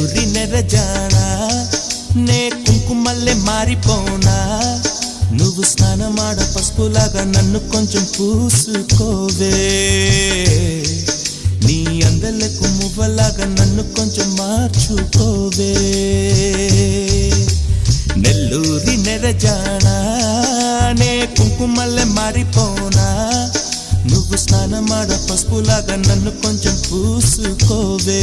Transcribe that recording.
నెల్లూరి నెరజానా నే కుంకుమల్లే మారిపోనా నువ్వు స్నానమాడ పసుపులాగా నన్ను కొంచెం పూసుకోవే నీ అందలకు మువ్వలాగా నన్ను కొంచెం మార్చుకోవే నెల్లూరి నెరజానా నే కుంకుమల్లే మారిపోనా నువ్వు స్నానమాడ పసుపులాగా నన్ను కొంచెం పూసుకోవే